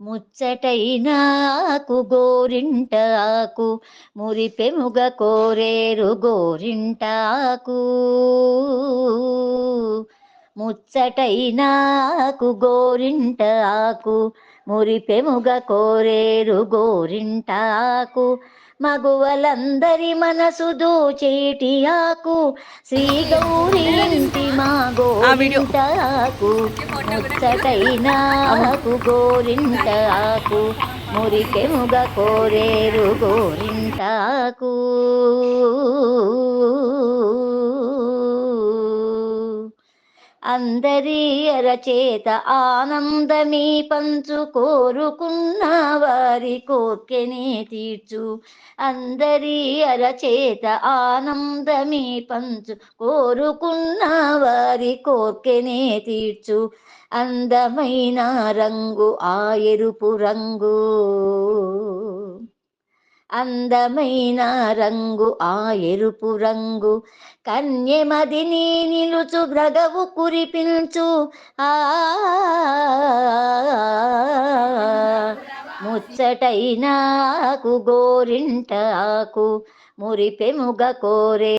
ముచ్చటైనాకు గోరింటాకు మురిపెముగ కోరేరు గోరింటాకు ముచ్చటైనాకు గోరింటాకు మురిపెముగ కోరేరు గోరింటాకు మగువలందరి మనసు దోచేటి ఆకు శ్రీ గౌరీ ఇంటి మా గోరింటాకు ముచ్చటైనాకు గోరింటాకు మురిపెముగ కోరేరు గోరింటాకు అందరి అరచేత ఆనందమీ పంచు కోరుకున్న వారి కోర్కెనే తీర్చు అందరి అరచేత ఆనందమీ పంచు కోరుకున్న వారి కోర్కెనే తీర్చు అందమైన రంగు ఆ ఎరుపు రంగు అందమైన రంగు ఆ ఎరుపు రంగు కన్యమదిని నిలుచు గ్రగవు కురిపించు ఆ ముచ్చటైనాకు గోరింటాకు మురిపెముగ కోరే